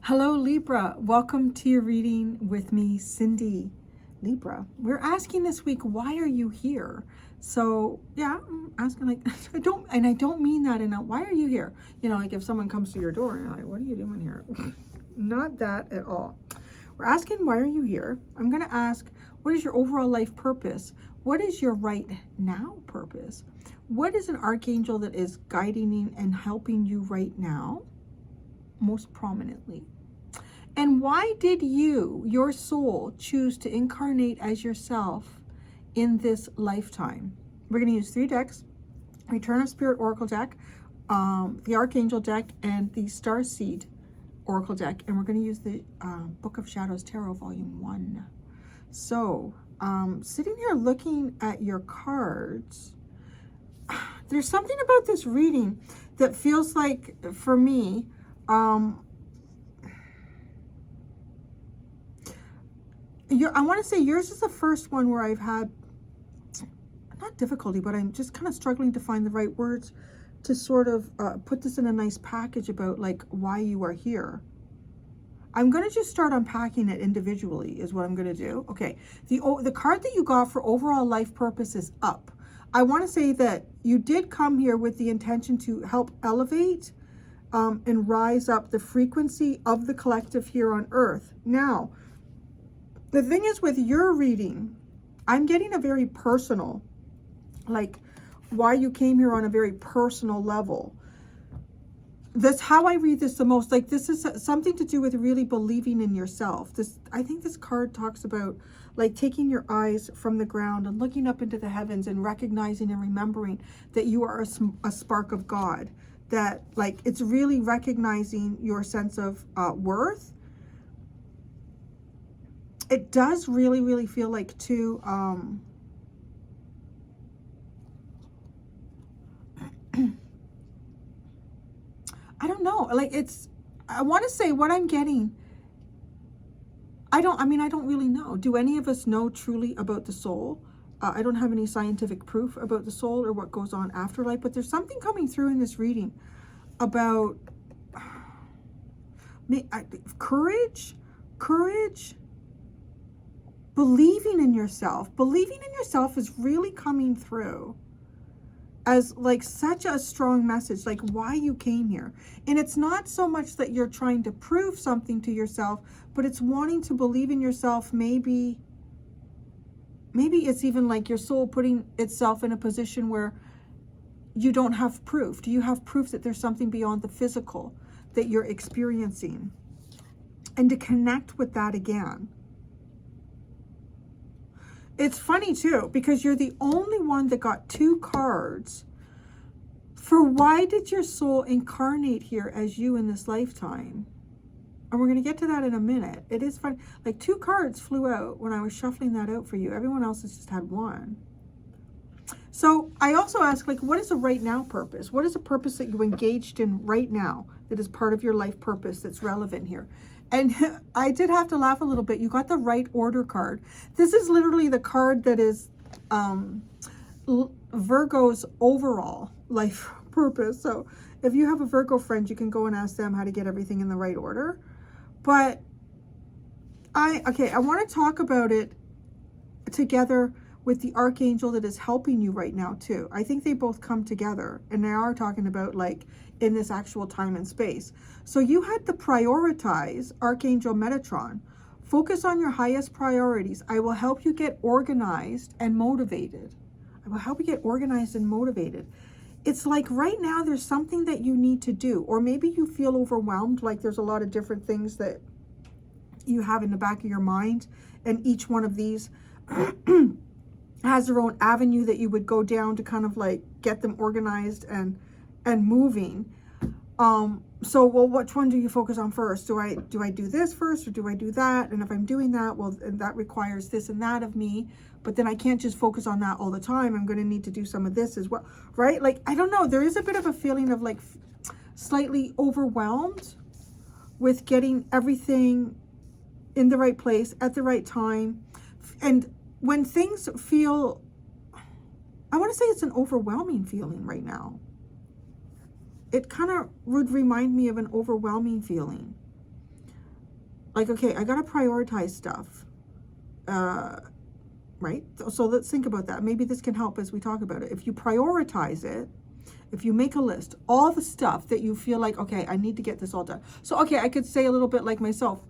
Hello, Libra. Welcome to your reading with me, Cindy. Libra, we're asking this week, why are you here? So yeah, I'm asking like, I don't mean that in a, why are you here? You know, like if someone comes to your door and you're like, what are you doing here? Not that at all. We're asking, why are you here? I'm going to ask, what is your overall life purpose? What is your right now purpose? What is an archangel that is guiding and helping you right now, most prominently? And why did you, your soul, choose to incarnate as yourself in this lifetime? We're going to use 3 decks, Return of Spirit Oracle deck, the Archangel deck, and the Starseed Oracle deck. And we're going to use the Book of Shadows Tarot Volume 1. So, sitting here looking at your cards, there's something about this reading that feels like, for me, I want to say yours is the first one where I've had, not difficulty, but I'm just kind of struggling to find the right words to sort of put this in a nice package about like why you are here. I'm going to just start unpacking it individually is what I'm going to do. Okay, the card that you got for overall life purpose is up. I want to say that you did come here with the intention to help elevate and rise up the frequency of the collective here on Earth. Now, the thing is with your reading, I'm getting a very personal, like why you came here on a very personal level. That's how I read this the most. Like this is something to do with really believing in yourself. I think this card talks about like taking your eyes from the ground and looking up into the heavens and recognizing and remembering that you are a spark of God. That like it's really recognizing your sense of worth. It does really, really feel like too, I don't know, like I want to say what I'm getting, I don't really know. Do any of us know truly about the soul? I don't have any scientific proof about the soul or what goes on afterlife, but there's something coming through in this reading about courage, believing in yourself. Believing in yourself is really coming through as like such a strong message, like why you came here. And it's not so much that you're trying to prove something to yourself, but it's wanting to believe in yourself. Maybe it's even like your soul putting itself in a position where you don't have proof. Do you have proof that there's something beyond the physical that you're experiencing? And to connect with that again. It's funny too, because you're the only one that got 2 cards for why did your soul incarnate here as you in this lifetime? And we're going to get to that in a minute. It is funny. Like 2 cards flew out when I was shuffling that out for you. Everyone else has just had 1. So I also ask, like, what is a right now purpose? What is a purpose that you engaged in right now that is part of your life purpose that's relevant here? And I did have to laugh a little bit. You got the right order card. This is literally the card that is Virgo's overall life purpose. So if you have a Virgo friend, you can go and ask them how to get everything in the right order. But I want to talk about it together with the archangel that is helping you right now too. I think they both come together, and they are talking about like in this actual time and space. So you had to prioritize Archangel Metatron. Focus on your highest priorities. I will help you get organized and motivated. I will help you get organized and motivated. It's like right now there's something that you need to do, or maybe you feel overwhelmed, like there's a lot of different things that you have in the back of your mind, and each one of these has their own avenue that you would go down to kind of like get them organized and moving. So, well, which one do you focus on first? Do I do this first, or do I do that? And if I'm doing that, well, and that requires this and that of me, but then I can't just focus on that all the time. I'm going to need to do some of this as well, right? Like, I don't know. There is a bit of a feeling of like slightly overwhelmed with getting everything in the right place at the right time. And when things feel, I want to say it's an overwhelming feeling right now. It kind of would remind me of an overwhelming feeling. Like, okay, I got to prioritize stuff. Right? So let's think about that. Maybe this can help as we talk about it. If you prioritize it, if you make a list, all the stuff that you feel like, okay, I need to get this all done. So, okay, I could say a little bit like myself,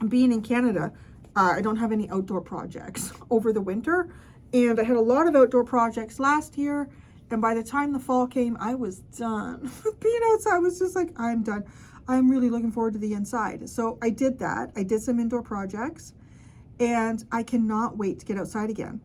being in Canada, I don't have any outdoor projects over the winter. And I had a lot of outdoor projects last year. And by the time the fall came, I was done. Being outside, I was just like, I'm done. I'm really looking forward to the inside. So I did that. I did some indoor projects. And I cannot wait to get outside again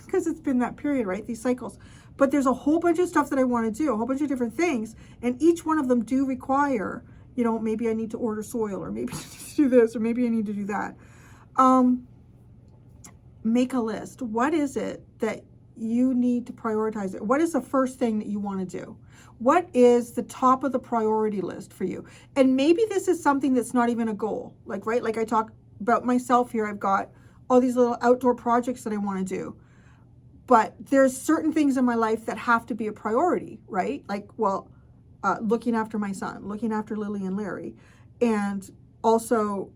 because it's been that period, right? These cycles. But there's a whole bunch of stuff that I want to do, a whole bunch of different things. And each one of them do require, you know, maybe I need to order soil, or maybe I need to do this, or maybe I need to do that. Make a list. What is it that you need to prioritize it? What is the first thing that you want to do? What is the top of the priority list for you? And maybe this is something that's not even a goal. Like, right? Like I talk about myself here, I've got all these little outdoor projects that I want to do. But there's certain things in my life that have to be a priority, right? Like, well, looking after my son, looking after Lily and Larry, and also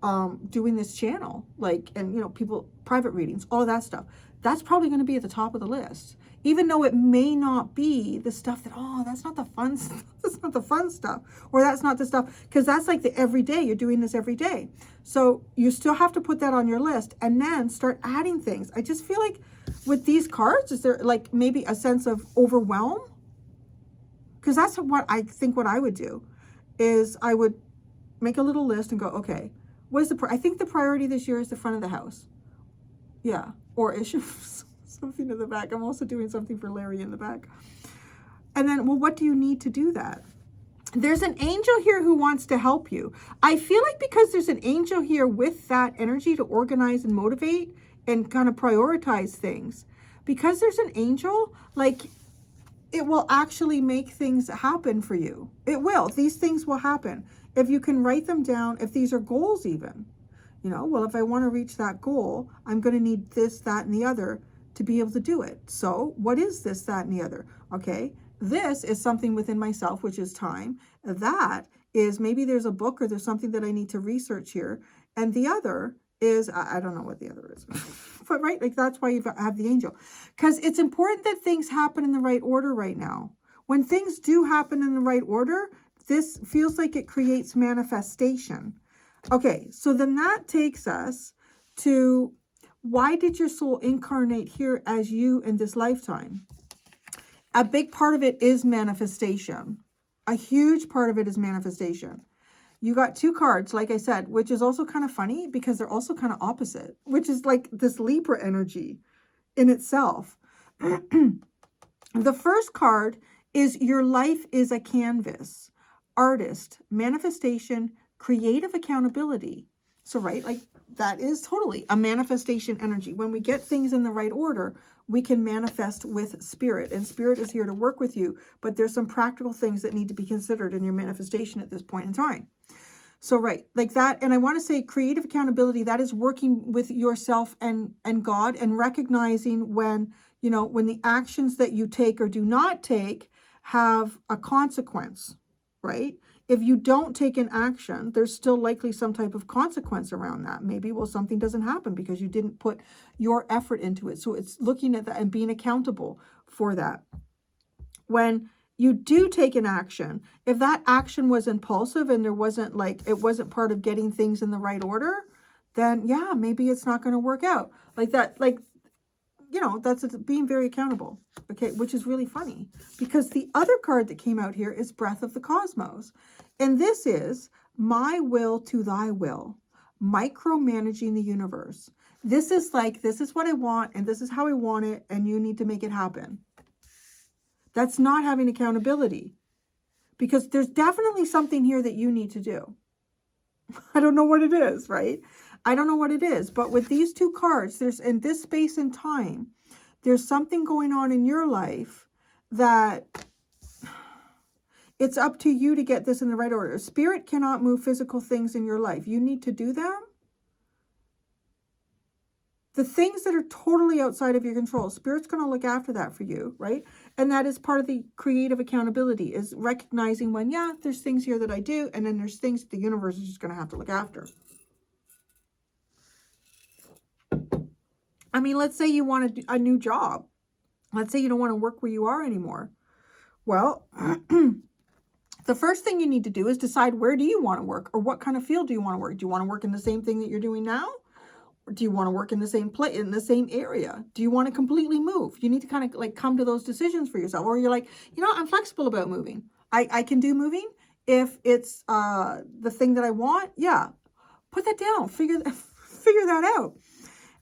doing this channel, like, and, you know, people, private readings, all of that stuff. That's probably going to be at the top of the list, even though it may not be the stuff that, oh, that's not the fun stuff. That's not the fun stuff. Or that's not the stuff, because that's like the everyday. You're doing this every day. So you still have to put that on your list and then start adding things. I just feel like with these cards, is there like maybe a sense of overwhelm? Because that's what I think what I would do is I would make a little list and go, okay, what is I think the priority this year is the front of the house. Yeah. Or issues, something in the back. I'm also doing something for Larry in the back. And then, well, what do you need to do that? There's an angel here who wants to help you. I feel like because there's an angel here with that energy to organize and motivate and kind of prioritize things, because there's an angel, like it will actually make things happen for you. It will. These things will happen. If you can write them down, if these are goals even, you know, well, if I want to reach that goal, I'm going to need this, that, and the other to be able to do it. So what is this, that, and the other? Okay. This is something within myself, which is time. That is maybe there's a book or there's something that I need to research here. And the other is, I don't know what the other is, but right, like that's why you have the angel. Because it's important that things happen in the right order right now. When things do happen in the right order, this feels like it creates manifestation. Okay, so then that takes us to, why did your soul incarnate here as you in this lifetime? A big part of it is manifestation. A huge part of it is manifestation. You got two cards, like I said, which is also kind of funny because they're also kind of opposite, which is like this Libra energy in itself. The first card is your life is a canvas, artist, manifestation, creative accountability. So, right, like that is totally a manifestation energy. When we get things in the right order, we can manifest with spirit, and spirit is here to work with you. But there's some practical things that need to be considered in your manifestation at this point in time. So, right, like that. And I want to say creative accountability, that is working with yourself and God, and recognizing when, you know, when the actions that you take or do not take have a consequence, right? If you don't take an action, there's still likely some type of consequence around that. Maybe, well, something doesn't happen because you didn't put your effort into it. So it's looking at that and being accountable for that. When you do take an action, if that action was impulsive and there wasn't like, it wasn't part of getting things in the right order, then yeah, maybe it's not going to work out like that. Like, you know, that's being very accountable. Okay, which is really funny because the other card that came out here is Breath of the Cosmos. And this is my will to thy will, micromanaging the universe. This is like, this is what I want and this is how I want it, and you need to make it happen. That's not having accountability, because there's definitely something here that you need to do. I don't know what it is, right? I don't know what it is, but with these two cards, there's in this space and time, there's something going on in your life that it's up to you to get this in the right order. Spirit cannot move physical things in your life. You need to do them. The things that are totally outside of your control, Spirit's going to look after that for you, right? And that is part of the creative accountability, is recognizing when, yeah, there's things here that I do, and then there's things the universe is just going to have to look after. I mean, let's say you want a new job. Let's say you don't want to work where you are anymore. Well, the first thing you need to do is decide, where do you want to work, or what kind of field do you want to work? Do you want to work in the same thing that you're doing now? Or do you want to work in the same place, in the same area? Do you want to completely move? You need to kind of like come to those decisions for yourself. Or you're like, I'm flexible about moving. I can do moving if it's the thing that I want. Yeah, put that down. Figure that out.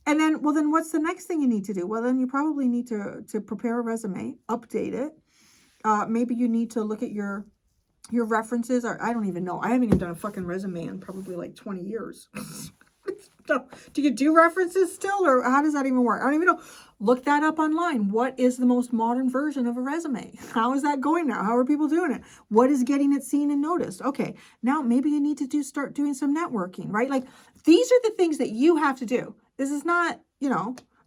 And then, well, then what's the next thing you need to do? Well, then you probably need to prepare a resume, update it. Maybe you need to look at your references, or I don't even know. I haven't even done a fucking resume in probably like 20 years. So, do you do references still, or how does that even work? I don't even know. Look that up online. What is the most modern version of a resume? How is that going now? How are people doing it? What is getting it seen and noticed? Okay, now maybe you need to start doing some networking, right? Like, these are the things that you have to do. This is not,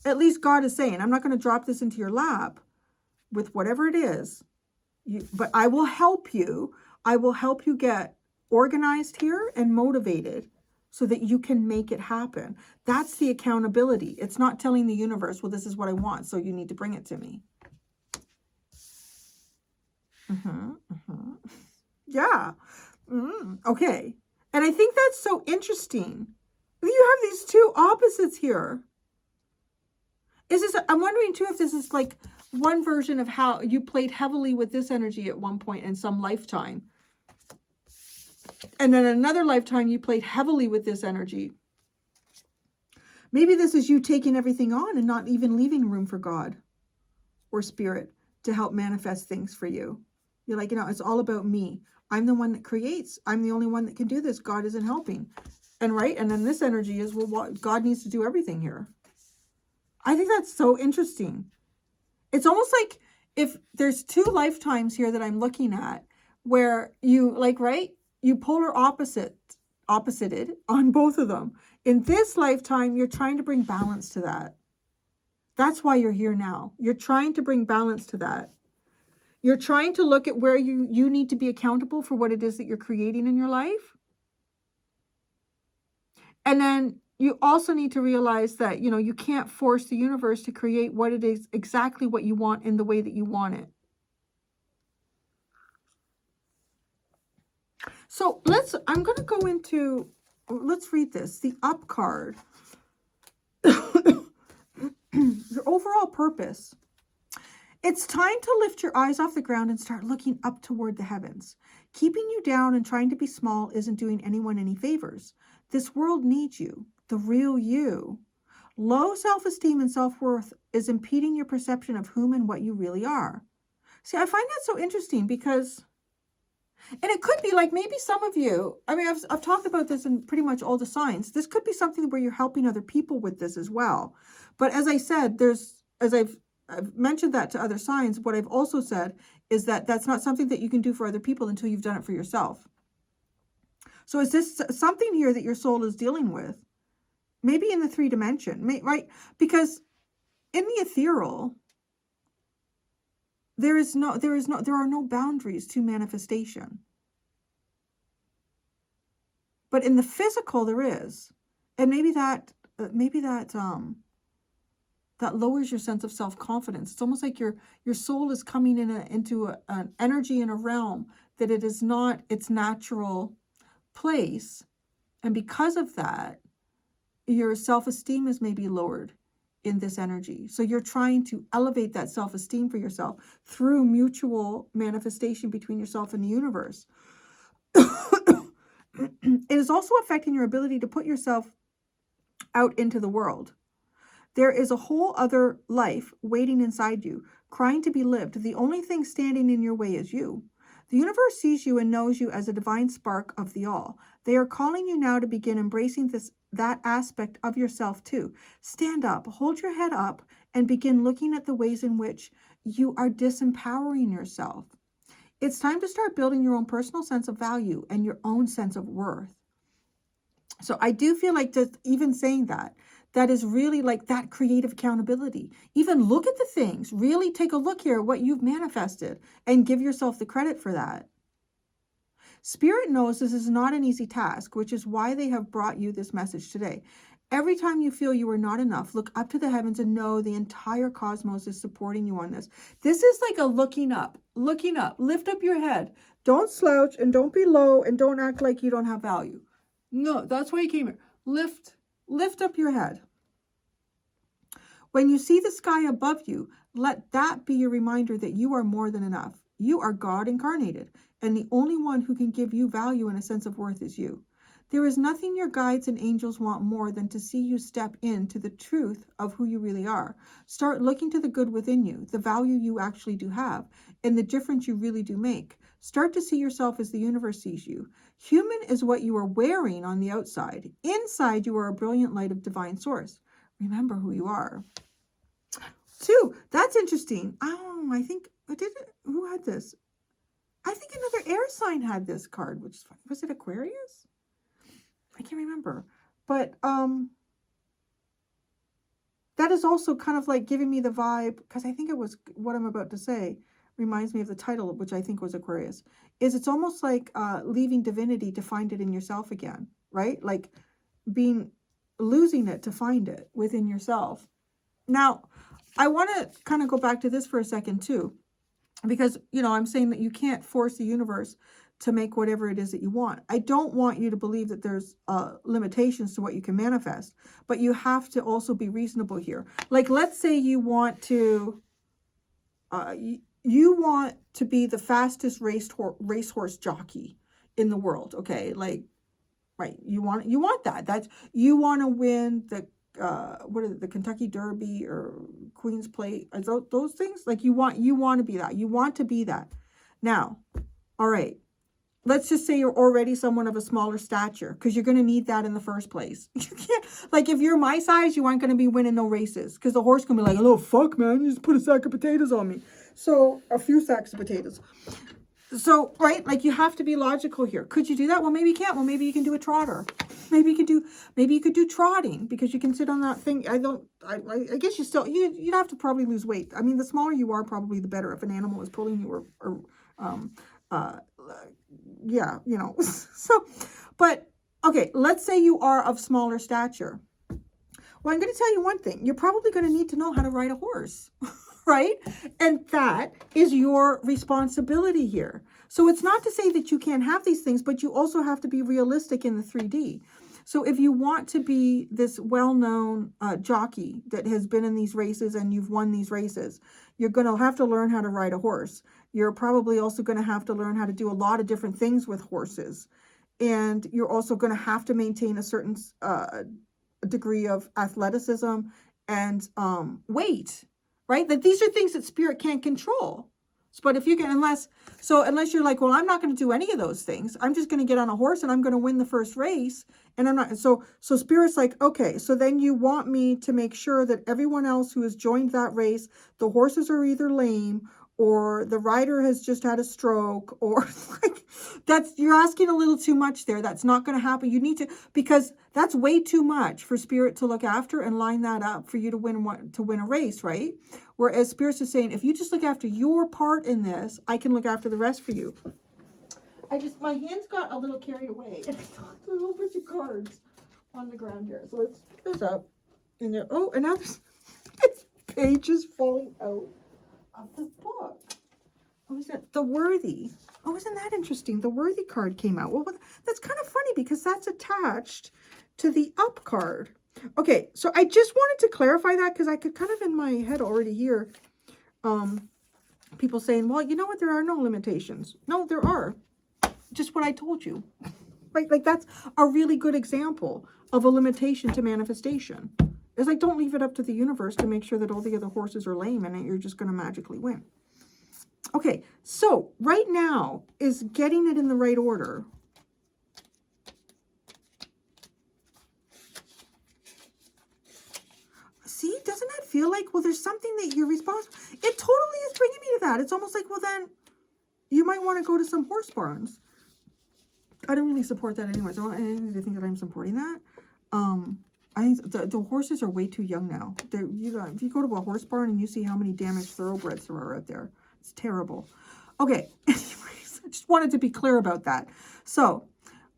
at least God is saying, I'm not going to drop this into your lap with whatever it is, but I will help you. I will help you get organized here and motivated so that you can make it happen. That's the accountability. It's not telling the universe, well, this is what I want, so you need to bring it to me. Yeah. Okay. And I think that's so interesting. You have these two opposites here. I'm wondering too if this is like one version of how you played heavily with this energy at one point in some lifetime. And then another lifetime you played heavily with this energy. Maybe this is you taking everything on and not even leaving room for God or spirit to help manifest things for you. You're like, it's all about me. I'm the one that creates. I'm the only one that can do this. God isn't helping. And then this energy is, well, God needs to do everything here. I think that's so interesting. It's almost like if there's two lifetimes here that I'm looking at where you polar opposited on both of them. In this lifetime, you're trying to bring balance to that. That's why you're here now. You're trying to bring balance to that. You're trying to look at where you need to be accountable for what it is that you're creating in your life. And then you also need to realize that, you can't force the universe to create what it is, exactly what you want in the way that you want it. So I'm going to go into, let's read this. The up card. Your overall purpose. It's time to lift your eyes off the ground and start looking up toward the heavens. Keeping you down and trying to be small isn't doing anyone any favors. This world needs you, the real you. Low self-esteem and self-worth is impeding your perception of whom and what you really are. See, I find that so interesting because, and it could be like maybe some of you, I've talked about this in pretty much all the signs. This could be something where you're helping other people with this as well. But as I said, I've mentioned that to other signs. What I've also said is that that's not something that you can do for other people until you've done it for yourself. So is this something here that your soul is dealing with? Maybe in the 3 dimension, right? Because in the ethereal, there are no boundaries to manifestation. But in the physical, there is, and maybe that lowers your sense of self-confidence. It's almost like your soul is coming into an energy in a realm that it is not its natural place. And because of that, your self-esteem is maybe lowered in this energy. So you're trying to elevate that self-esteem for yourself through mutual manifestation between yourself and the universe. It is also affecting your ability to put yourself out into the world. There is a whole other life waiting inside you, crying to be lived. The only thing standing in your way is you. The universe sees you and knows you as a divine spark of the all. They are calling you now to begin embracing that aspect of yourself too. Stand up, hold your head up, and begin looking at the ways in which you are disempowering yourself. It's time to start building your own personal sense of value and your own sense of worth. So I do feel like just even saying that is really like that creative accountability. Even look at the things, really take a look here at what you've manifested and give yourself the credit for that. Spirit knows this is not an easy task, which is why they have brought you this message today. Every time you feel you are not enough, look up to the heavens and know the entire cosmos is supporting you on this. This is like a looking up, lift up your head. Don't slouch and don't be low and don't act like you don't have value. No, that's why you came here. Lift up your head. When you see the sky above you, let that be your reminder that you are more than enough. You are God incarnated, and the only one who can give you value and a sense of worth is you. There is nothing your guides and angels want more than to see you step into the truth of who you really are. Start looking to the good within you, the value you actually do have, and the difference you really do make. Start to see yourself as the universe sees you. Human is what you are wearing on the outside. Inside, you are a brilliant light of divine source. Remember who you are. 2, that's interesting. Oh, I think, who had this? I think another air sign had this card, which is funny. Was it Aquarius? I can't remember. But that is also kind of like giving me the vibe, because I think it was what I'm about to say, reminds me of the title, which I think was Aquarius, is it's almost like leaving divinity to find it in yourself again, right? Like losing it to find it within yourself. Now, I want to kind of go back to this for a second too, because, I'm saying that you can't force the universe to make whatever it is that you want. I don't want you to believe that there's limitations to what you can manifest, but you have to also be reasonable here. Like, let's say you want to, you want to be the fastest racehorse jockey in the world. Okay. Like, right. You want that. You want to win the, what is it, the Kentucky Derby or Queen's Plate, those things. Like, you want to be that. You want to be that. Now, all right. Let's just say you're already someone of a smaller stature, because you're going to need that in the first place. You can't, like, if you're my size, you aren't going to be winning no races, because the horse can be like, oh, fuck, man, you just put a sack of potatoes on me. So, a few sacks of potatoes. So, right, like, you have to be logical here. Could you do that? Well, maybe you can't. Well, maybe you can do a trotter. Maybe you could do trotting, because you can sit on that thing. I guess you'd have to probably lose weight. I mean, the smaller you are, probably the better if an animal is pulling you yeah, so, but okay, let's say you are of smaller stature. Well, I'm going to tell you one thing. You're probably going to need to know how to ride a horse, right? And that is your responsibility here. So it's not to say that you can't have these things, but you also have to be realistic in the 3D. So if you want to be this well-known jockey that has been in these races and you've won these races, you're going to have to learn how to ride a horse. You're probably also going to have to learn how to do a lot of different things with horses. And you're also going to have to maintain a certain degree of athleticism and weight, right? That these are things that spirit can't control. But if you can, unless you're like, well, I'm not going to do any of those things. I'm just going to get on a horse and I'm going to win the first race. And I'm not. So spirit's like, okay, so then you want me to make sure that everyone else who has joined that race, the horses are either lame or the rider has just had a stroke, or like you're asking a little too much there. That's not going to happen. You need to, because that's way too much for spirit to look after and line that up for you to win a race, right? Whereas spirit's is saying, if you just look after your part in this, I can look after the rest for you. My hands got a little carried away. And I thought a whole bunch of cards on the ground here. So let's pick this up. And there, and now there's pages falling out of the book. Oh, is that the Worthy? Oh, isn't that interesting? The Worthy card came out. Well, that's kind of funny because that's attached to the Up card. Okay, so I just wanted to clarify that because I could kind of in my head already hear people saying, well, you know what? There are no limitations. No, there are. Just what I told you. Right? Like, that's a really good example of a limitation to manifestation. It's like, don't leave it up to the universe to make sure that all the other horses are lame and that you're just going to magically win. Okay, so right now is getting it in the right order. See, doesn't that feel like, well, there's something that you're responsible? It totally is bringing me to that. It's almost like, well, then you might want to go to some horse barns. I don't really support that anyway. So I don't want anyone to think that I'm supporting that. I think the horses are way too young now. If you go to a horse barn and you see how many damaged thoroughbreds there are out there, it's terrible. Okay, anyways, I just wanted to be clear about that. So,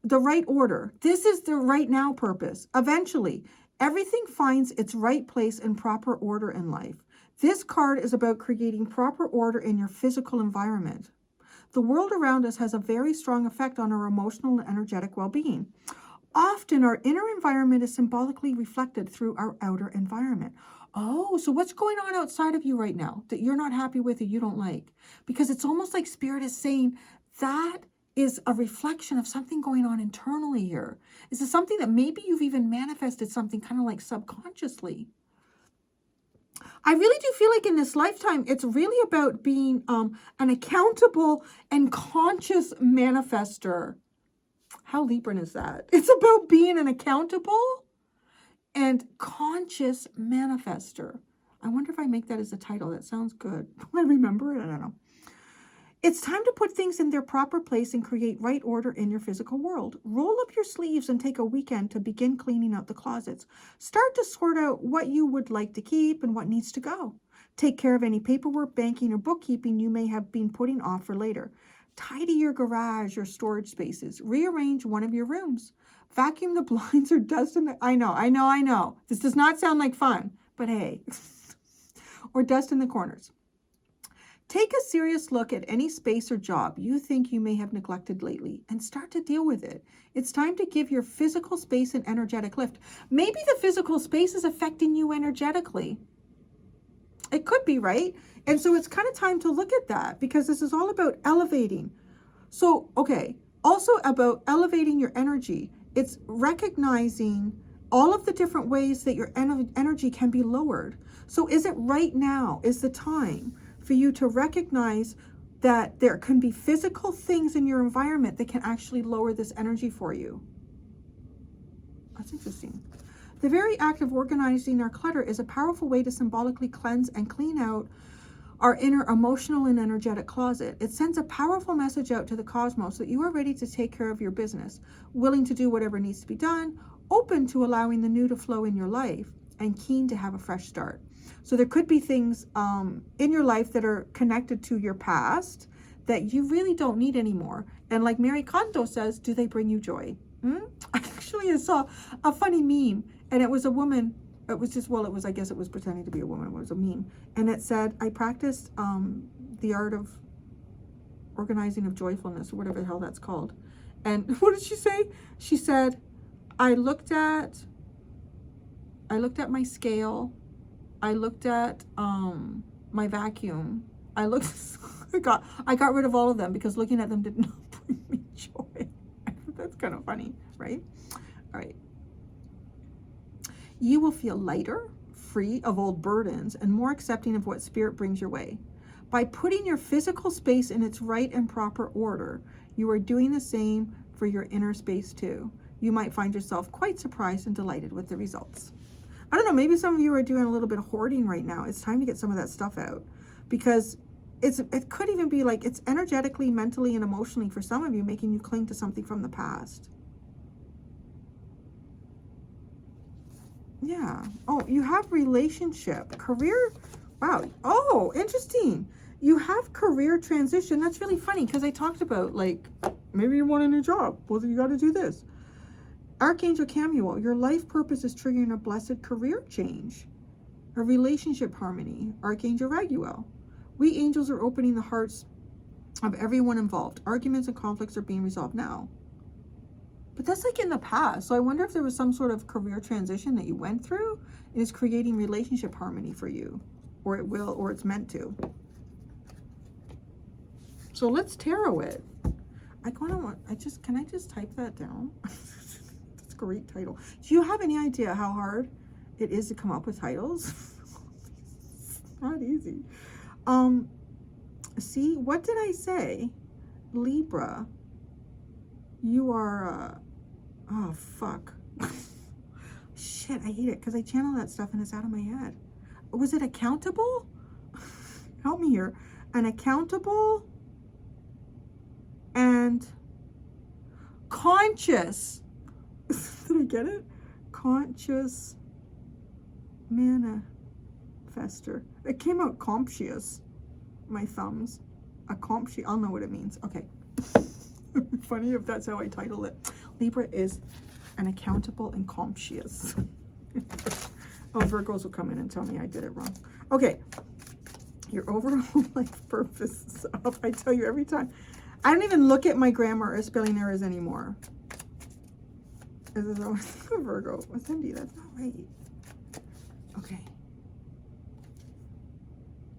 the right order. This is the right now purpose. Eventually, Everything finds its right place and proper order in life. This card is about creating proper order in your physical environment. The world around us has a very strong effect on our emotional and energetic well-being. Often our inner environment is symbolically reflected through our outer environment. Oh, so what's going on outside of you right now that you're not happy with or you don't like? Because it's almost like Spirit is saying that is a reflection of something going on internally here. Is it something that maybe you've even manifested something kind of like subconsciously? I really do feel like in this lifetime, it's really about being an accountable and conscious manifester. How Libran is that? It's about being an accountable and conscious manifester. I wonder if I make that as a title. That sounds good. I remember it. I don't know. It's time to put things in their proper place and create right order in your physical world. Roll up your sleeves and take a weekend to begin cleaning out the closets. Start to sort out what you would like to keep and what needs to go. Take care of any paperwork, banking, or bookkeeping you may have been putting off for later. Tidy your garage or storage spaces. Rearrange one of your rooms. Vacuum the blinds or dust in the... I know. This does not sound like fun, but hey. Or dust in the corners. Take a serious look at any space or job you think you may have neglected lately and start to deal with it. It's time to give your physical space an energetic lift. Maybe the physical space is affecting you energetically. It could be, right? And so it's kind of time to look at that because this is all about elevating. So, okay, also about elevating your energy. It's recognizing all of the different ways that your energy can be lowered. So is it right now is the time for you to recognize that there can be physical things in your environment that can actually lower this energy for you? That's interesting. The very act of organizing our clutter is a powerful way to symbolically cleanse and clean out our inner emotional and energetic closet. It sends a powerful message out to the cosmos that you are ready to take care of your business, willing to do whatever needs to be done, open to allowing the new to flow in your life, and keen to have a fresh start. So there could be things in your life that are connected to your past that you really don't need anymore. And like Mary Kanto says, do they bring you joy? Actually, I saw a funny meme, and it was a woman. It was just, well, it was, I guess it was pretending to be a woman. It was a meme. And it said, I practiced the art of organizing of joyfulness, or whatever the hell that's called. And what did she say? She said, I looked at my scale. I looked at my vacuum. I got rid of all of them because looking at them did not bring me joy. That's kind of funny, right? All right. You will feel lighter, free of old burdens, and more accepting of what spirit brings your way. By putting your physical space in its right and proper order, you are doing the same for your inner space too. You might find yourself quite surprised and delighted with the results. I don't know, maybe some of you are doing a little bit of hoarding right now. It's time to get some of that stuff out because it could even be like it's energetically, mentally, and emotionally for some of you making you cling to something from the past. Yeah. Oh, you have relationship, career. Wow. Oh, interesting. You have career transition. That's really funny because I talked about like maybe you want a new job. Well, you got to do this. Archangel Camuel, your life purpose is triggering a blessed career change, a relationship harmony. Archangel Raguel, we angels are opening the hearts of everyone involved. Arguments and conflicts are being resolved now. But that's like in the past. So I wonder if there was some sort of career transition that you went through and is creating relationship harmony for you, or it will, or it's meant to. So let's tarot it. Can I just type that down? That's a great title. Do you have any idea how hard it is to come up with titles? It's not easy. See, what did I say? Libra, you are, oh, fuck. Shit, I hate it because I channel that stuff and it's out of my head. Was it accountable? Help me here. An accountable and conscious. Did I get it? Conscious manifester. It came out comptious. My thumbs. A comptious. I'll know what it means. Okay. It'd be funny if that's how I title it. Libra is an accountable and comptious. Oh, Virgos will come in and tell me I did it wrong. Okay. Your overall life purpose is up. I tell you every time. I don't even look at my grammar or spelling errors anymore. This is always a Virgo. Cindy, that's not right. Okay.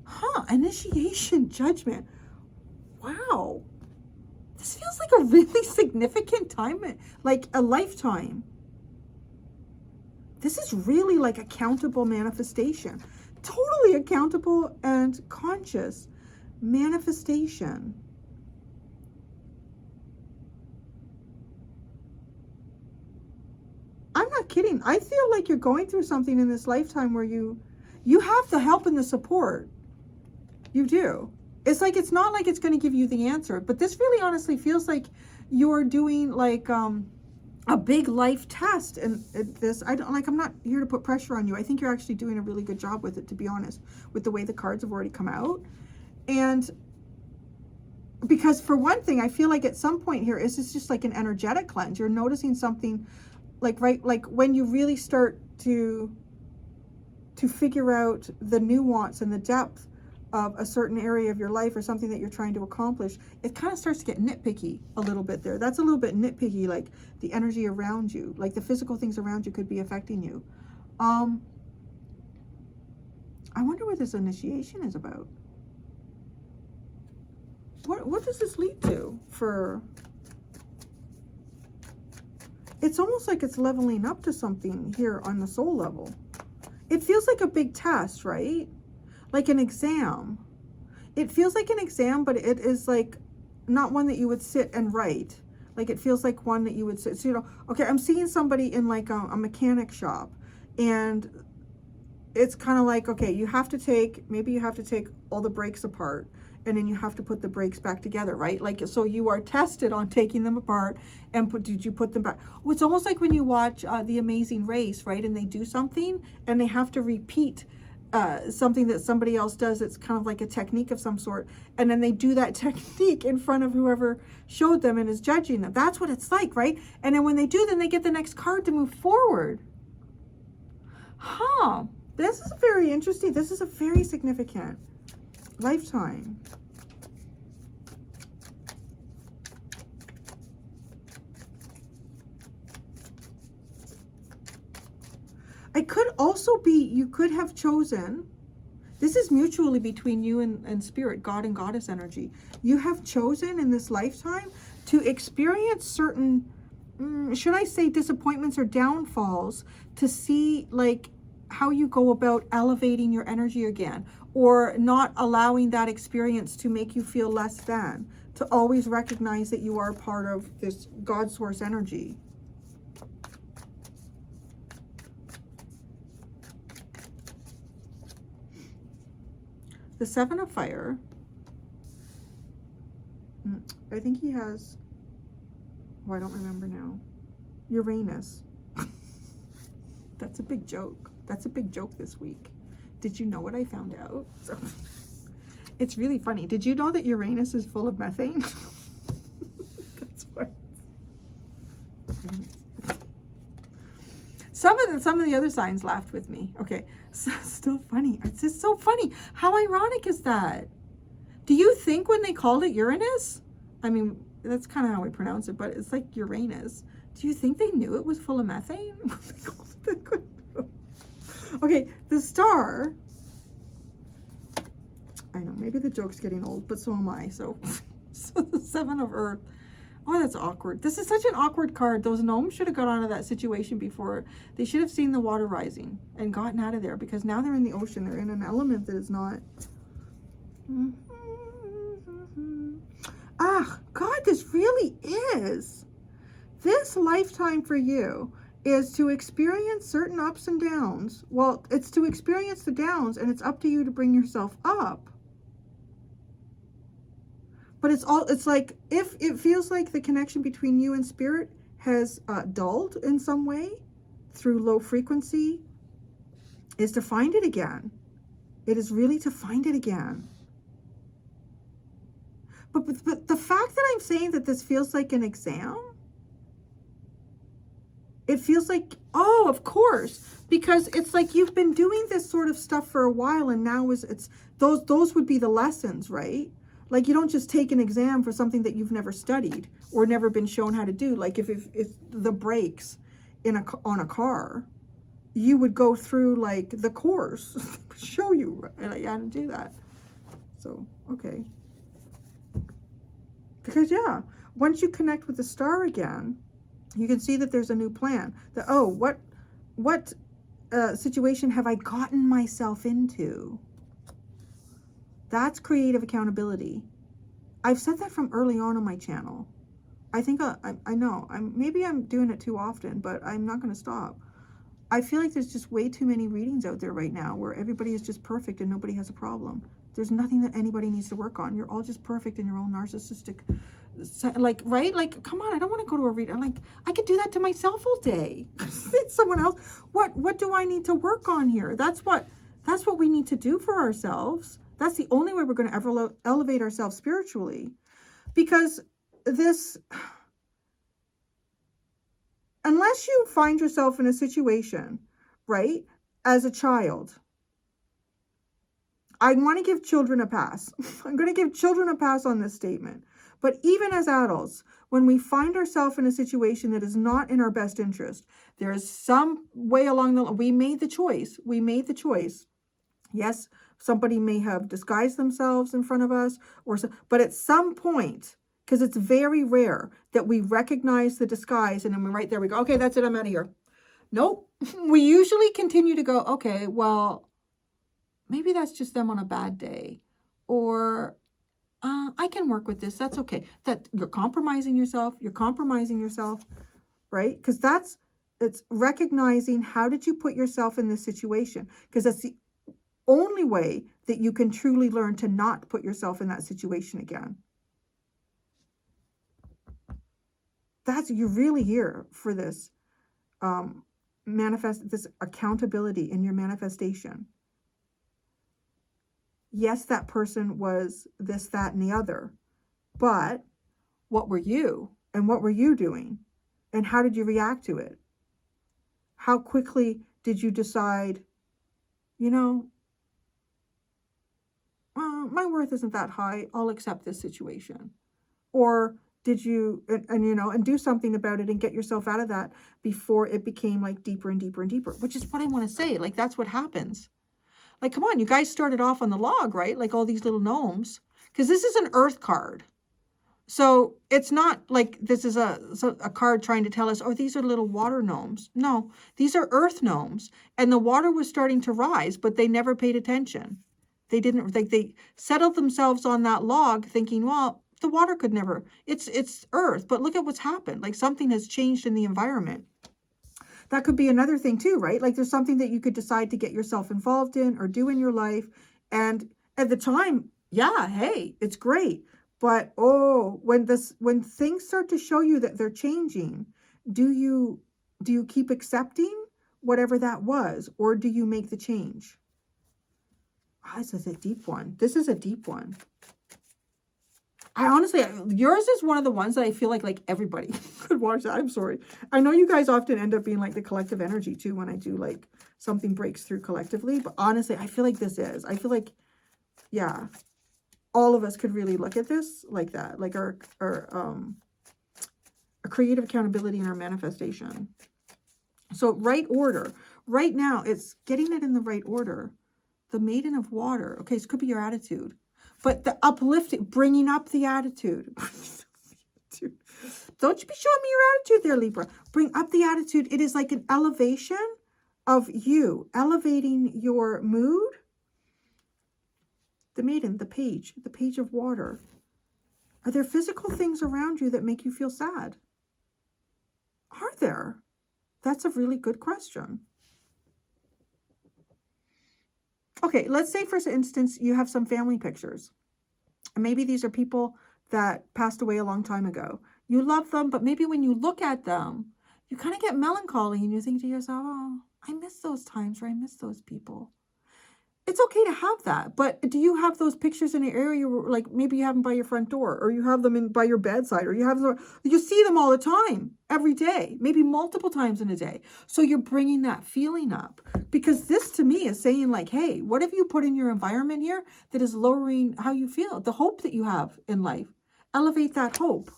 Huh, initiation, judgment. Wow. This feels like a really significant time, like a lifetime. This is really like accountable manifestation. Totally accountable and conscious manifestation. I'm not kidding. I feel like you're going through something in this lifetime where you have the help and the support. You do. It's like, it's not like it's going to give you the answer, but this really honestly feels like you're doing like a big life test. And this, I'm not here to put pressure on you. I think you're actually doing a really good job with it, to be honest, with the way the cards have already come out. And because for one thing, I feel like at some point here, it's just like an energetic cleanse. You're noticing something like, right, like when you really start to figure out the nuance and the depth of a certain area of your life or something that you're trying to accomplish, it kind of starts to get nitpicky a little bit there. That's a little bit nitpicky, like the energy around you, like the physical things around you could be affecting you. I wonder what this initiation is about. What does this lead to for... It's almost like it's leveling up to something here on the soul level. It feels like a big test, right? Like an exam. It feels like an exam, but it is like not one that you would sit and write. Like it feels like one that you would sit. So, you know, okay, I'm seeing somebody in like a mechanic shop, and it's kind of like, okay, you have to take, maybe you have to take all the brakes apart, and then you have to put the brakes back together, right? Like, so you are tested on taking them apart and did you put them back? Oh, it's almost like when you watch The Amazing Race, right? And they do something and they have to repeat something that somebody else does. It's kind of like a technique of some sort. And then they do that technique in front of whoever showed them and is judging them. That's what it's like, right? And then when they do, then they get the next card to move forward. Huh. This is very interesting. This is a very significant lifetime. It could also be, you could have chosen, this is mutually between you and spirit, God and goddess energy. You have chosen in this lifetime to experience certain, should I say disappointments or downfalls, to see like how you go about elevating your energy again, or not allowing that experience to make you feel less than, to always recognize that you are part of this God source energy. The Seven of Fire, I think he has, oh, I don't remember now, Uranus. That's a big joke. That's a big joke this week. Did you know what I found out? So, it's really funny. Did you know that Uranus is full of methane? That's why. Some of the other signs laughed with me. Okay, so still funny. It's just so funny. How ironic is that? Do you think when they called it Uranus? I mean, that's kind of how we pronounce it, but it's like Uranus. Do you think they knew it was full of methane? Okay, the star. I know, maybe the joke's getting old, but so am I. So the Seven of Earth. Oh, that's awkward. This is such an awkward card. Those gnomes should have got out of that situation before. They should have seen the water rising and gotten out of there, because now they're in the ocean. They're in an element that is not. Ah, God, this really is. This lifetime for you is to experience certain ups and downs. Well, it's to experience the downs, and it's up to you to bring yourself up. But it's like, if it feels like the connection between you and spirit has dulled in some way through low frequency, is to find it again. It is really to find it again. But the fact that I'm saying that this feels like an exam It feels like, oh, of course, because it's like you've been doing this sort of stuff for a while, and now it's those would be the lessons, right? Like you don't just take an exam for something that you've never studied or never been shown how to do. Like if the brakes on a car, you would go through like the course, show you how to do that. So, okay. Because yeah, once you connect with the star again, you can see that there's a new plan. That, oh, what situation have I gotten myself into? That's creative accountability. I've said that from early on my channel. I think I know. Maybe I'm doing it too often, but I'm not going to stop. I feel like there's just way too many readings out there right now where everybody is just perfect and nobody has a problem. There's nothing that anybody needs to work on. You're all just perfect in your own narcissistic, like, right? Like, come on, I don't want to go to a reading. Like, I could do that to myself all day. It's someone else. What do I need to work on here? That's what we need to do for ourselves. That's the only way we're going to ever elevate ourselves spiritually. Because this, unless you find yourself in a situation, right, as a child, I want to give children a pass. I'm going to give children a pass on this statement. But even as adults, when we find ourselves in a situation that is not in our best interest, there is some way along the line. We made the choice. We made the choice. Yes, somebody may have disguised themselves in front of us, but at some point, because it's very rare that we recognize the disguise and then right there we go, okay, that's it, I'm out of here. Nope. We usually continue to go, okay, well, maybe that's just them on a bad day, or I can work with this. That's okay. That you're compromising yourself, right? Because it's recognizing how did you put yourself in this situation? Because that's the only way that you can truly learn to not put yourself in that situation again. You're really here for this this accountability in your manifestation. Yes, that person was this, that, and the other, but what were you? And what were you doing? And how did you react to it? How quickly did you decide, my worth isn't that high, I'll accept this situation? Or did you, and do something about it and get yourself out of that before it became like deeper and deeper and deeper, which is what I want to say. Like, that's what happens. Like, come on, you guys started off on the log, right? Like all these little gnomes, because this is an earth card. So it's not like this is a card trying to tell us, oh, these are little water gnomes. No, these are earth gnomes. And the water was starting to rise, but they never paid attention. They didn't, they settled themselves on that log thinking, well, the water could never, it's earth, but look at what's happened. Like something has changed in the environment. That could be another thing too, right? Like there's something that you could decide to get yourself involved in or do in your life. And at the time, yeah, hey, it's great. But when things start to show you that they're changing, do you keep accepting whatever that was, or do you make the change? This is a deep one. This is a deep one. I honestly, yours is one of the ones that I feel like everybody could watch that. I'm sorry. I know you guys often end up being like the collective energy too when I do like something breaks through collectively. But honestly, I feel like I feel like, yeah, all of us could really look at this like that, like our creative accountability and our manifestation. So right order. Right now, it's getting it in the right order. The Maiden of Water. Okay, so it could be your attitude. But the uplifting, bringing up the attitude. Don't you be showing me your attitude there, Libra. Bring up the attitude. It is like an elevation of you, elevating your mood. The Maiden, the Page of Water. Are there physical things around you that make you feel sad? Are there? That's a really good question. Okay, let's say, for instance, you have some family pictures. And maybe these are people that passed away a long time ago. You love them, but maybe when you look at them, you kind of get melancholy and you think to yourself, oh, I miss those times, or I miss those people. It's okay to have that, but do you have those pictures in an area where, like, maybe you have them by your front door, or you have them by your bedside, or you see them all the time, every day, maybe multiple times in a day. So you're bringing that feeling up, because this to me is saying, like, hey, what have you put in your environment here that is lowering how you feel, the hope that you have in life? Elevate that hope.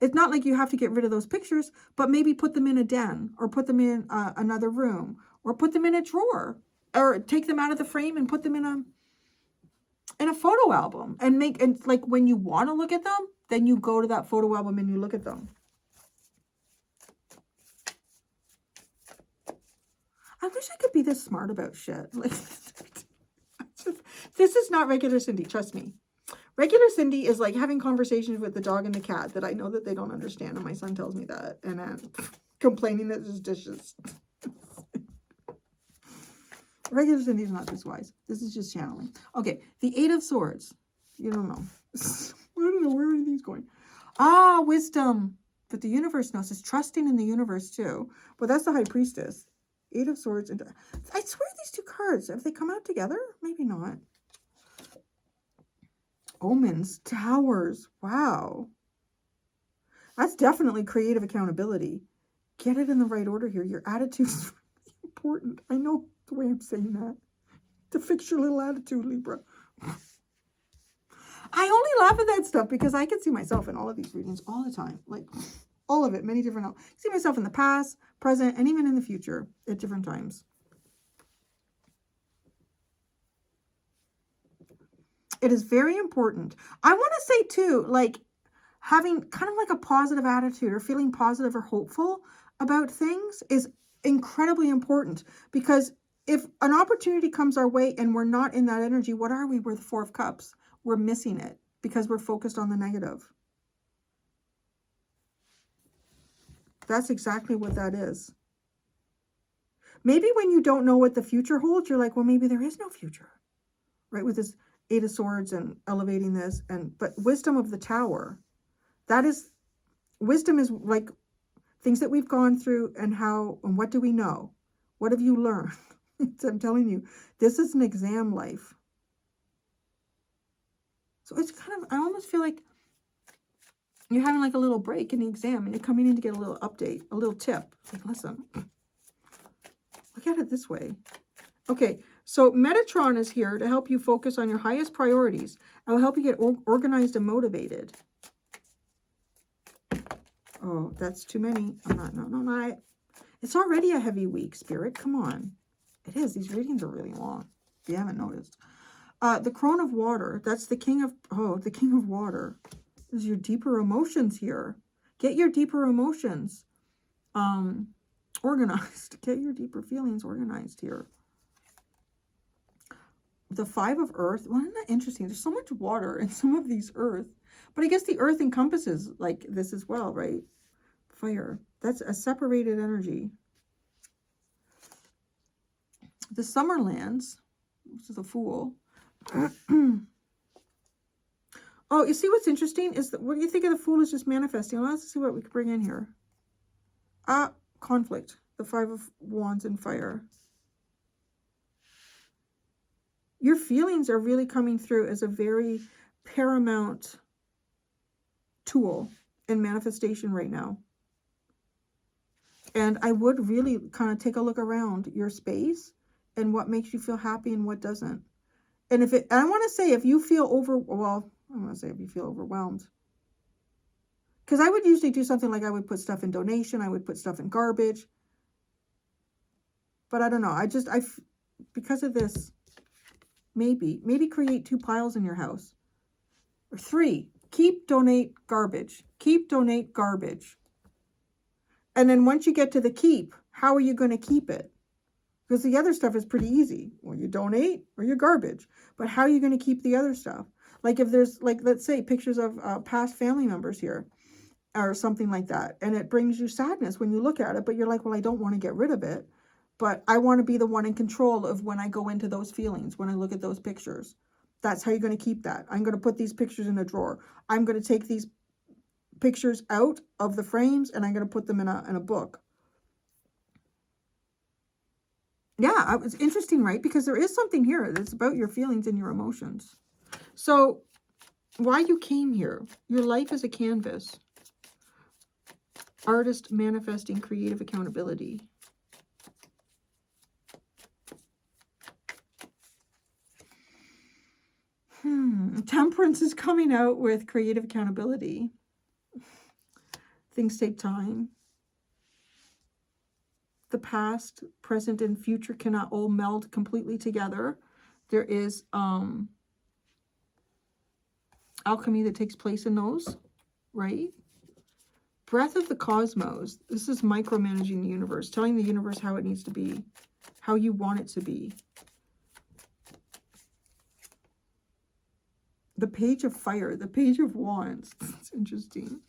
It's not like you have to get rid of those pictures, but maybe put them in a den, or put them in another room, or put them in a drawer, or take them out of the frame and put them in a photo album, and like when you want to look at them, then you go to that photo album and you look at them. I wish I could be this smart about shit. Like, this is not regular Cindy, trust me. Regular Cindy is like having conversations with the dog and the cat that I know that they don't understand, and my son tells me that, and complaining that there's dishes. Regular Cindy is not this wise. This is just channeling. Okay, the Eight of Swords. You don't know. I don't know, where are these going? Ah, wisdom. But the universe knows. It's trusting in the universe too. But that's the High Priestess. Eight of Swords. And I swear these two cards, have they come out together? Maybe not. Omens. Towers. Wow. That's definitely creative accountability. Get it in the right order here. Your attitude's really important. I know the way I'm saying that. To fix your little attitude, Libra. I only laugh at that stuff because I can see myself in all of these readings all the time. Like, all of it, many different. I see myself in the past, present, and even in the future at different times. It is very important. I want to say too, like, having kind of like a positive attitude or feeling positive or hopeful about things is incredibly important, because if an opportunity comes our way and we're not in that energy, what are we? We're the Four of Cups. We're missing it because we're focused on the negative. That's exactly what that is. Maybe when you don't know what the future holds, you're like, well, maybe there is no future, right? With this Eight of Swords and elevating this, but wisdom of the Tower, wisdom is like things that we've gone through, and what do we know? What have you learned? I'm telling you, this is an exam life. So it's kind of, I almost feel like you're having like a little break in the exam, and you're coming in to get a little update, a little tip. Like, listen, look at it this way. Okay, so Metatron is here to help you focus on your highest priorities. I will help you get organized and motivated. Oh, that's too many. I'm not, no. It's already a heavy week, Spirit. Come on. It is. These readings are really long, if you haven't noticed. The Crone of Water. That's the King of Water. This is your deeper emotions here. Get your deeper emotions organized. Get your deeper feelings organized here. The Five of Earth. Well, isn't that interesting? There's so much water in some of these earth. But I guess the earth encompasses like this as well, right? Fire. That's a separated energy. The Summerlands. This is a Fool. Oh, you see what's interesting is that, what do you think of the Fool is just manifesting? Well, let's see what we can bring in here. Conflict. The Five of Wands and Fire. Your feelings are really coming through as a very paramount tool in manifestation right now. And I would really kind of take a look around your space and what makes you feel happy and what doesn't. And I want to say, if you feel if you feel overwhelmed. Because I would usually do something like I would put stuff in donation. I would put stuff in garbage. But I don't know. Because of this, maybe create 2 piles in your house. Or 3. Keep, donate, garbage. Keep, donate, garbage. And then once you get to the keep, how are you going to keep it? Because the other stuff is pretty easy. Well, you donate or you garbage. But how are you going to keep the other stuff? Like if there's, like, let's say pictures of past family members here or something like that. And it brings you sadness when you look at it. But you're like, well, I don't want to get rid of it. But I want to be the one in control of when I go into those feelings, when I look at those pictures. That's how you're going to keep that. I'm going to put these pictures in a drawer. I'm going to take these pictures out of the frames and I'm going to put them in a book. Yeah, it's interesting, right? Because there is something here that's about your feelings and your emotions. So why you came here, your life is a canvas. Artist manifesting creative accountability. Temperance is coming out with creative accountability. Things take time. The past, present, and future cannot all meld completely together. There is alchemy that takes place in those, right? Breath of the cosmos. This is micromanaging the universe, telling the universe how it needs to be, how you want it to be. The page of fire, the page of wands. It's interesting.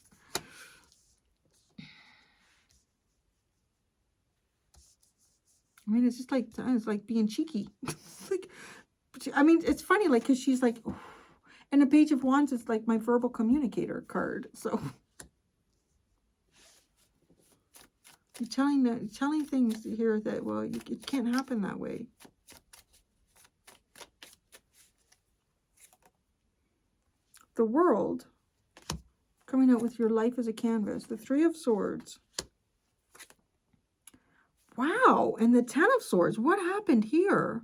I mean, it's just like, it's like being cheeky. Like, I mean, it's funny, like, because she's like, and the page of wands is like my verbal communicator card. So you're telling things here that, well, it can't happen that way. The world, coming out with your life as a canvas. The Three of Swords. Wow, and the Ten of Swords. What happened here?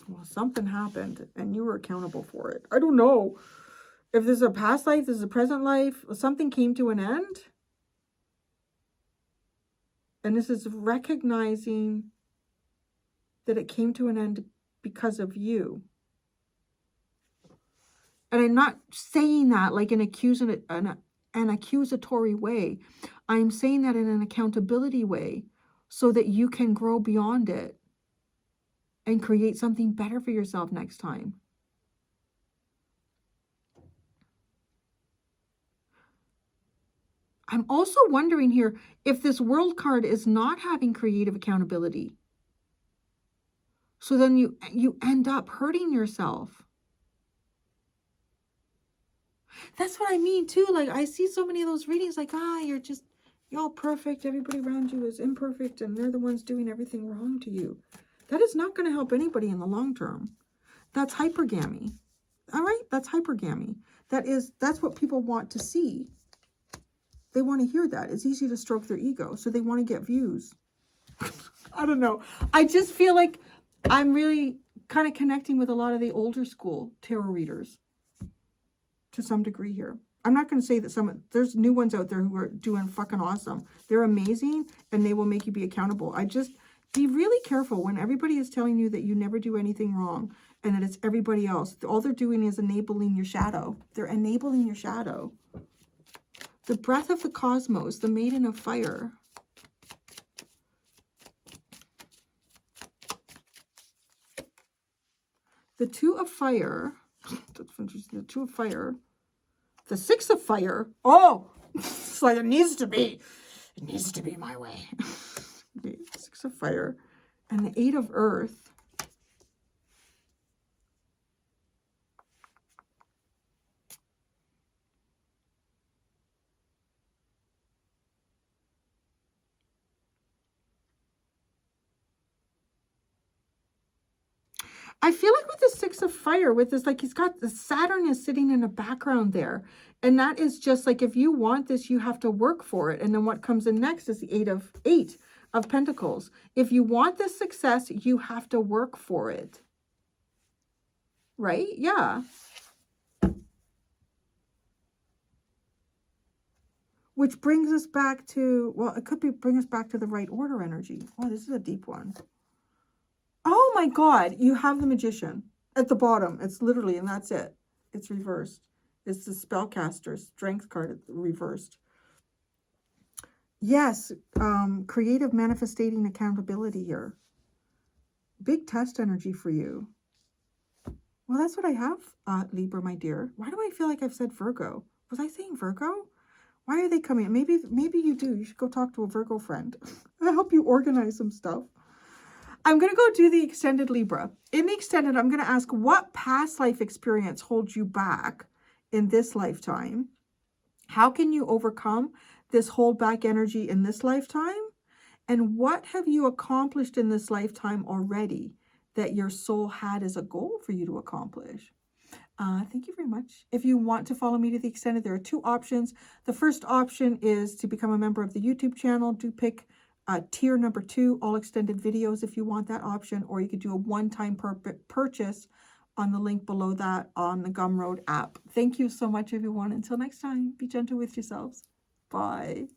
Well, something happened, and you were accountable for it. I don't know if this is a past life, this is a present life. Something came to an end. And this is recognizing that it came to an end because of you. And I'm not saying that like an accusatory way. I'm saying that in an accountability way so that you can grow beyond it and create something better for yourself next time. I'm also wondering here if this World card is not having creative accountability. So then you end up hurting yourself. That's what I mean too. Like, I see so many of those readings like, you're all perfect. Everybody around you is imperfect and they're the ones doing everything wrong to you. That is not going to help anybody in the long term. That's hypergamy. All right? That's hypergamy. That's what people want to see. They want to hear that. It's easy to stroke their ego. So they want to get views. I don't know. I just feel like I'm really kind of connecting with a lot of the older school tarot readers to some degree here. I'm not going to say that there's new ones out there who are doing fucking awesome. They're amazing and they will make you be accountable. I just be really careful when everybody is telling you that you never do anything wrong and that it's everybody else. All they're doing is enabling your shadow. They're enabling your shadow. The breath of the cosmos, the maiden of fire. The two of fire. That's interesting. The two of fire. The six of fire. Oh, it's like it needs to be. It needs to be my way. Okay, six of fire. And the eight of earth. I feel like with the six of fire, with this, like he's got the Saturn is sitting in the background there. And that is just like, if you want this, you have to work for it. And then what comes in next is the eight of pentacles. If you want this success, you have to work for it. Right? Yeah. Which brings us back to, well, it could bring us back to the right order energy. Oh, this is a deep one. Oh my God, you have the Magician at the bottom. It's literally, and that's it. It's reversed. It's the Spellcaster Strength card reversed. Yes, creative manifesting accountability here. Big test energy for you. Well, that's what I have, Libra, my dear. Why do I feel like I've said Virgo? Was I saying Virgo? Why are they coming? Maybe you do. You should go talk to a Virgo friend. I'll help you organize some stuff. I'm going to go do the extended Libra. In the extended, I'm going to ask what past life experience holds you back in this lifetime? How can you overcome this hold back energy in this lifetime? And what have you accomplished in this lifetime already that your soul had as a goal for you to accomplish? Thank you very much. If you want to follow me to the extended, there are two options. The first option is to become a member of the YouTube channel. Do pick tier number 2, all extended videos, if you want that option, or you could do a one-time purchase on the link below that on the Gumroad app. Thank you so much, everyone. Until next time, be gentle with yourselves. Bye.